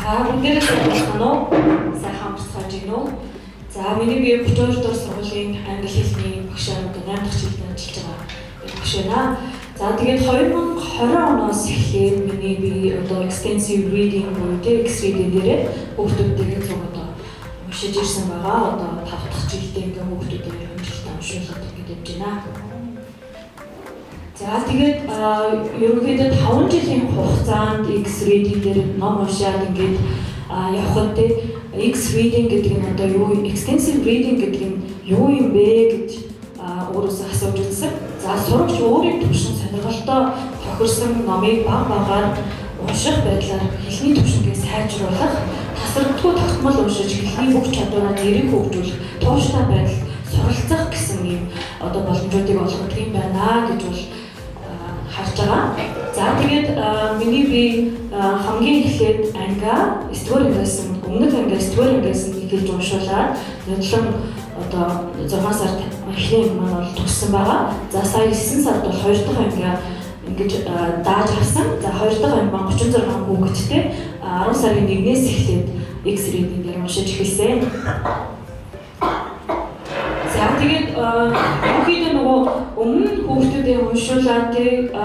Бүгдээрээ сайн уу? Сайхан амарцгааж байна уу? За миний бие 32 дугаар сургуулийн англи хэлний багш ангид 8 дахь жилд ажиллаж байгаа багш байна. За тэгээд 2020 оноос эхлээд миний би одоо extensive reading буюу X-reading дээрээ хүүхдүүдтэйгээ зөв одоо уншиж ирсэн байгаа. Одоо 5 дахь жилдээ ингээ хүүхдүүдээ хэмжилтээр уншуулдаг гэж байна. За тэгээд ерөнхийдөө 5 жилийн хугацаанд X-reading дээр ном уншаад ингээд явхад X-reading гэдэг нь одоо юу вэ? Extensive reading гэдэг нь юу юм бэ гэж өөрөөсөө асууж үзсэн. За сурагч өөрийн төвшин сонирхолтой тохирсон номыг баг багаар унших байдлаар хэлний төвшингээ сайжруулах, тасралтгүй тогтмол уншиж хэлний бүх чадвараа зэрэг хөгжүүлэх, тууштай байдал суралцах гэсэн юм одоо боломжуудыг олгодог юм байна гэж бол харж байгаа. За тэгээд миний би хамгийн эхлээд ангиа 9-р ангиас өмнөх ангиас 9-р ангиас эхэлж уншуулаад нодлон одоо 6 сард эхлэн маань бол төгссөн байгаа. За сая 9 сард бол 2 дахь ангиа ингэж дааж авсан. За 2 дахь анги маань 36 хүүхэдтэй 10 сарын 1-ээс эхлээд X-reading-ээр уншиж эхэлсэн. За тэгээд ерөнхийдөө нөгөө өмнө хүүхдүүдээ уншуулаад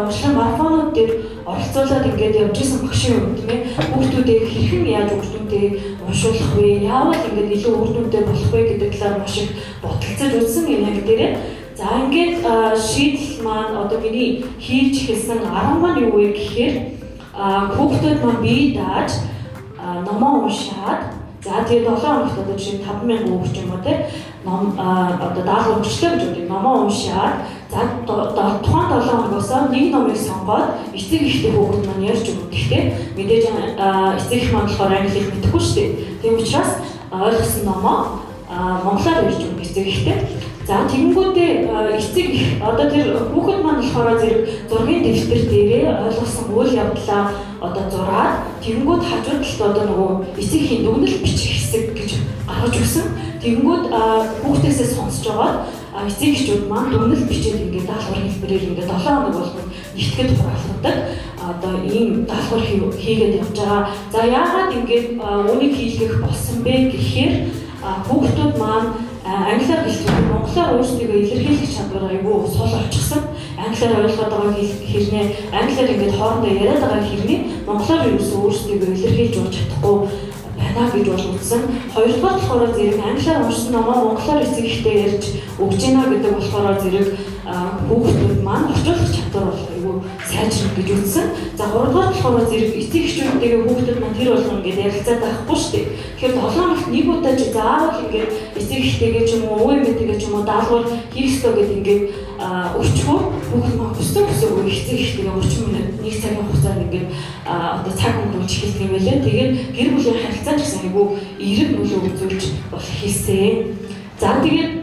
уншлах марафонууд дээр оролцуулаад ингээд явж исэн багшийн үед тийм ээ хүүхдүүдээ хэрхэн яаж үгдүүнтэй уншуулах вэ? Яавал ингээд илүү үгдүүнтэй болох вэ гэдэг талаар маш их бодолцож үзсэн юм яг дээрээ. За ингээд шийдэл маань одоо миний хийж эхэлсэн 10 маань юу вэ гэхээр хүүхдүүд маань бие дааж номоо уншаад за тэгээд 7 хоногт одоо жишээ нь 5,000 үг ч юм уу те ном одоо даалгавар өчлөө гэж үгүй номоо уншаад за тухайн 7 хоногоос нэг номыг сонгоод эцэг ихтэй хүүхэд маань ярьж өгөх. Гэхдээ мэдээж эцэг их маань болохоор англи хэл мэдэхгүй шүү дээ. Тийм учраас ойлгосон номоо монголоор ярьж өгөх эцэг ихтэй. За тэгэнгүүтээ эцэг одоо тэр хүүхэд маань болохоор зэрэг зургийн дэвтэр дээрээ ойлгосон үйл явдлаа одоо зураад тэгэнгүүт хажууд талд одоо нөгөө эцэг ихийн дүгнэлт бичих хэсэг гэж гаргаж өгсөн. Тэгэнгүүт хүүхдээсээ сонсож байгаа эцэг эхчүүд маань дүгнэлт бичээд ингээд даалгавар хэлбэрээр ингээд 7 хоног болгон нэгтгэд хураалгадаг одоо ийм даалгавар хийгээд явж байгаа. За яагаад ингээд үүнийг хийлгэх болсон бэ гэхээр хүүхдүүд маань англиар хэлсэн монголоор өөрсдийгөө илэрхийлэх чадвар айгүй сул болчихсон. Англиар ойлгоод байгаа хэрнээ англиар ингээд хоорондоо яриад байгаа хэрнээ монголоор ерөөсөө өөрсдийгөө илэрхийлж болж чадахгүй байна гэж бол үзсэн. Хоёрдугаар болохоор зэрэг англиар уншсан номоо монголоор эцэг ихтэй ярьж өгч гинэ гэдэг болохоор зэрэг хүүхдүүд маань орчуулах чадвар бол айгүй сайжрах гэж үзсэн. За гуравдугаар болохоор зэрэг эцэг эхчүүдтэйгээ хүүхдүүд маань тэр болгон ингээд ярилцаад байхгүй шүү дээ. Тэгэхээр 7 хоногт нэг удаа ч заавал ингээд эцэг эхтэйгээ ч юм уу өвөө эмээтэйгээ ч юм уу даалгавар хийх ёстой гэдэг ингээд өчгөө хүүхэд маань хүссэн хүсээгүй эцэг эхтэйгээ 30 минут нэг цагийн хугацаанд ингээд одоо цаг өнгөрүүлж эхэлдэг юм байлээ. Тэгээд гэр бүлийн харилцаа ч гэсэн айгүй эерэг нөлөө үзүүлж болох хэлсэн. За тэгээд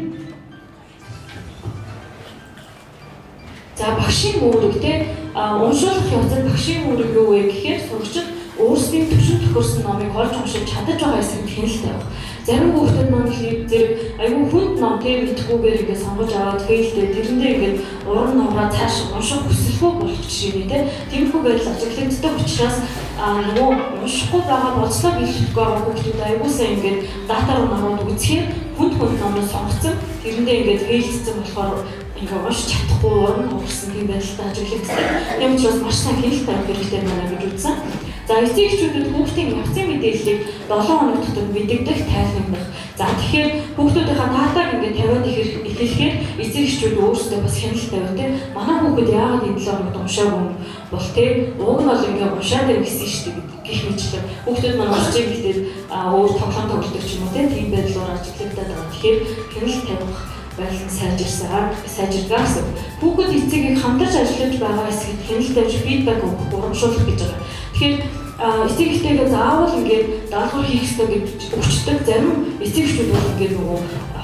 багшийн үүрэг те уншуулах явцад багшийн үүрэг юу вэ гэхээр сурагчид өөрсдийн төвшин тохирсон номыг олж уншиж чадаж байгаа хэсэгт хяналттай байх. Зарим хүүхдүүд маань зэрэг айгүй хүнд ном тийм мэдхгүйгээр ингээд сонгож аваад фейлтэй тэрэндээ ингээд уран номроо цааш унших хүсэлгүй болох жишээ нэ тиймэрхүү байдал ажиглагддаг учраас нөгөө уншихгүй байгаа боцлоо биелэхгүй байгаа хүүхдүүд айгүй сайн ингээд датаар номроо үзэхээр хүнд номыг сонгоцсон тэрэндээ ингээд фейлцсэн болохоор ингээд уншиж чадахгүй уран номорсон тийм байдалтай ажиглагддаг. Тийм учраас маш сайн хяналттай байх хэрэгтэй байна гэж үзсэн. За эцэг эхчүүдэд хүүхдийн явцын мэдээллийг 7 хоног дотор мэдэгдэх тайлбарлах. За тэгэхээр хүүхдүүдийнхээ таатаг ингээд тавиад эхлэхээр эцэг эхчүүд өөрсдөө бас хяналттай байна тийм. Манай хүүхэд яагаад энэ 7 хоногт уншаагүй юм бол тийм уг нь бол ингээд уншаад ирэх гэсэн шүү дээ гэх мэтлээ. Хүүхдүүд маань уншиж ихтэй өөр тоглоом тоглодог ч юм уу тийм байдлаар ажиглагдаад байгаа. Тэгэхээр хяналт тавих байлан сайжиргаа гэсэн. Хүүхэд эцэгийг хамтарч ажиллаж байгаа хэсэгт хяналт тавьж фидбек өгөх, урамшуулах гэж байгаа. Тэгэхээр эцэг эхтэйгээ заавал ингээд даалгавар хийх ёстой гэж өчтдөг зарим эцэг эхчүүд бол ингээд нөгөө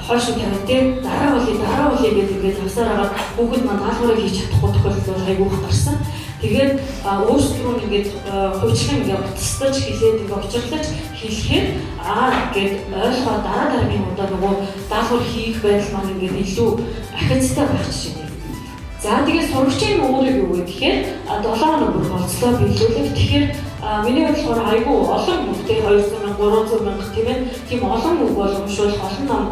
хойш нь тавиад тийм дараа болъё гэдэг ингээд явсаар байгаа хүүхэд маань даалгаврыг хийж чадахгүй тохиолдол айгүй хатарсан. Тэгээд өөрсдөө ингээд хувьчлан ингээд утастаж хэлээд ингээд учирлаж хэлэхээр гэд ойлгоо дараагийн удаа нөгөө даалгавар хийх байдал маань ингээд илүү ахицтай байх жишээ. За тэгээд сурагчийн өөрийг юу вэ гэхээр 7 хоног бүр болцлоо биелүүлэх. Тэгэхээр миний болохоор айгүй олон мөнгөтэй 200 мянга 300 мянга тийм ээ. Тийм олон мөнгө бол уншуулах олон ном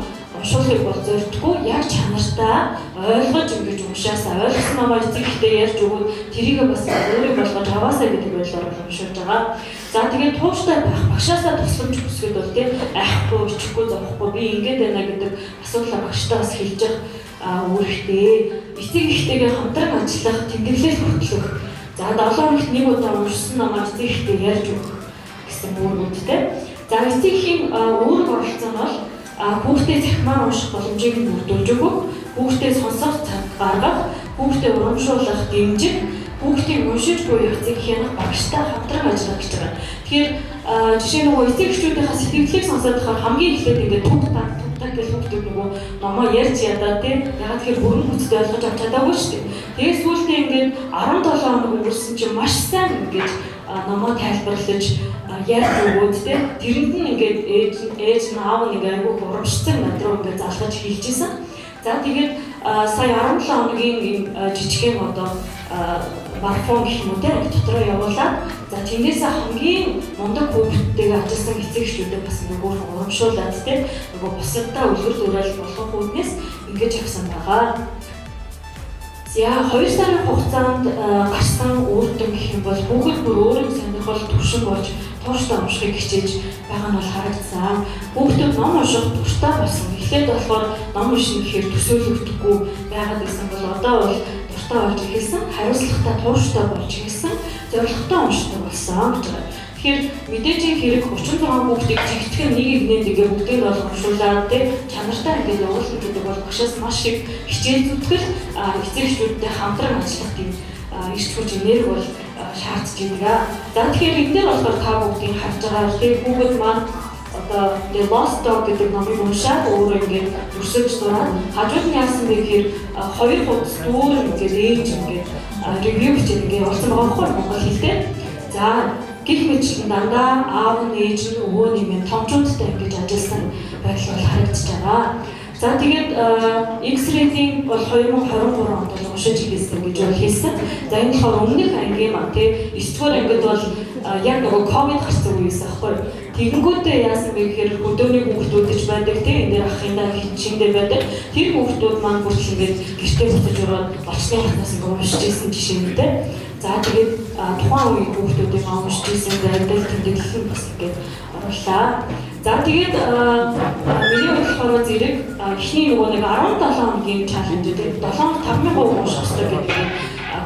уншуулахыг бол зордгоо яг чанартай ойлгож ингэж уншаасаа ойлгосон намайг эцэг ихтэй ярьж өгөөд тэрийгээ бас өөрийн болгож аваасаа гэдэг байдлаар уншуулж байгаа. За тэгээд тууштай байх багшаасаа тусламж хүсгээд бол тийм айхгүй ичихгүй зовхгүй би ингэж байна гэдэг асуудлаа багштай бас хэлж явах үүрэгтэй. Эцэг ихтэйгээ хамтран ажиллах, тэмдэглэл хөтлөх. За 7 хоногт нэг удаа уншсан намайг эцэг ихтэй ярьж өгөх гэсэн үүрэгтэй. За эцэг ихийн үүрэг оролцоо нь хүүхдээ захимаар унших боломжийг бүрдүүлж өгөх, хүүхдээ сонсох цаг гаргах, хүүхдээ урамшуулах, дэмжих, хүүхдийг уншиж буй эцэг эхийн багштай хамтран ажиллах гэж байна. Тэгэхээр жишээ нь эцэг эхчүүдийнхээ сэтгэлдлийг сонсоод байхаар хамгийн эхлээд ингээд түг таг гэж хүүхдүүд номоо ярьж ядаа тийм ягаад тэгэхээр бүрэн хүчтэй ойлгож авч чадаагүй шүү дээ. Тэгээд сүүлдээ ингээд 17 хоног өнгөрсөн чинь маш сайн ингээд номоо тайлбарлаж ярьж өгөөд тийм тэрэнд нь ингээд ээж нь аав нь ингээд айгүй урамшсан мадруу ингээд залгаж хэлжсэн. За тэгээд сая 17 хоногийн жижигхэн одоо марафон гэх юм уу тийм дотроо явуулаад за тэндээс хамгийн мундаг хүүхдтэйгээ ажилласан эцэг эхчүүдэд бас нөгөө урамшуулад тийм нөгөө бусадтай үлгэр дуурайл болгох үүднээс ингэж авсан байгаа. За 2 сарын хугацаанд гарсан үр дүн гэх юм бол бүгд бүр өөрийн сонирхол төвшин болж тууштай уншихыг хичээж байгаа нь бол харагдсан. Хүүхдүүд ном унших дуртай болсон. Эхлээд болохоор ном унших гэхээр төсөөлөгдөхгүй байгаад байсан бол одоо бол дуртай болж эхэлсэн. Хариуцлагатай тууштай болж эхэлсэн. Зорилготой уншдаг болсон гэж байна. Тэгэхээр мэдээж хэрэг 36 хүүхдийг жигтгэн нэг игнээд ингээ бүгдийг бол уншуулаад тийм чанартай ингээ явуулах гэдэг бол багшаас маш их хичээл зүтгэл эцэг эхчүүдтэй хамтран ажиллах тийм эрч хүч энерги бол шаардж байгаа. За тэгэхээр энэ дээр болохоор та бүгдийг харж байгаа тийм хүүхэд маань одоо The Lost Dog гэдэг номыг уншаад өөрөө ингээд өрсөж зураад хажууд нь яасан бэ гэхээр 2 хуудас дүүр ингээд ээж ингээд ревю бичээд ингээд явуулсан байгаа байхгүй Монгол хэлтэй. За гэх мэтлэн дандаа аав нь ээж нь өвөө нэмээ томчуудтай ингэж ажилласан байдал бол харагдаж байгаа. За тэгээд X-rating бол 2023 онд бол уншиж хэлсэн гэж бол хэлсэн. За энэ болохоор өмнөх ангийн маань тий 9-р ангид бол яг нөгөө ковид гарсан үеэс аахгүй. Тэгэнгүүтээ яасан бэ гэхээр хөдөөний хүүхдүүд гэж байдаг тий энэ дээр ахын даа шиндээ байдаг. Тэр хүүхдүүд маань бүртэл ингээд гэртээ буцаж ороод болцны хатнаас ингээд уншиж ирсэн жишээтэй. За тэгээд тухайн үеийн хүүхдүүдийн уншиж ирсэн байдал тэмдэглэл бас ингээд оруулаа. За тэгээд миний болохоор зэрэг эхний нөгөө нэг 17 хоногийн чаленж гэдэг 7 хоног 5,000% унших хэрэгтэй гэдэг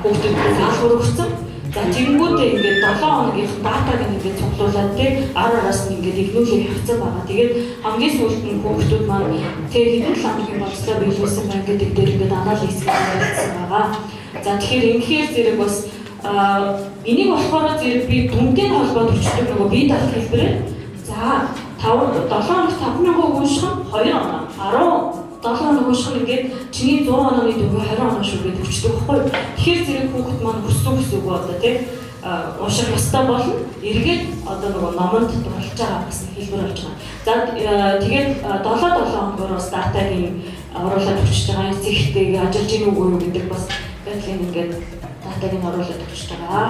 хүүхдүүдэд заалбар өгсөн. За тэгэнгүүтээ ингээд 7 хоногийн датаг ингээд цуглуулад тий араас нь ингээд игнүүлэх явцсан байгаа. Тэгээд хамгийн сүүлд нь хүүхдүүд маань тэг хэдэн хоногийн болцоо биелүүлсэн байна гэдэг дээр ингээд анализ хийсэн байгаа. За тэгэхээр энэхээр зэрэг бас энийг болохоор зэрэг би дүнтэй холбоод өчтөг нөгөө бие даах хэлбэрээ. За 7 хоног 5,000% унших нь 2 оноо 17 хоног унших нь ингээд чиний 100 онооны төгөө 20 оноо шүү гэж өчтөг байхгүй. Тэгэхээр зэрэг хүүхэд маань хүссэн үгүй одоо тийм унших ёстой болно. Эргээд одоо нөгөө номонд дуралж байгаа гэсэн хэлбэр болж байна. За тэгээд 7 хоногоор бас датагийн оруулаад өчөж байгаа эцэг ихтэйгээ ажиллаж ийн үгүй юу гэдэг бас байдлыг ингээд датагийн оруулаад өчөж байгаа.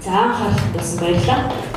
За анхаарал татсан баярлалаа.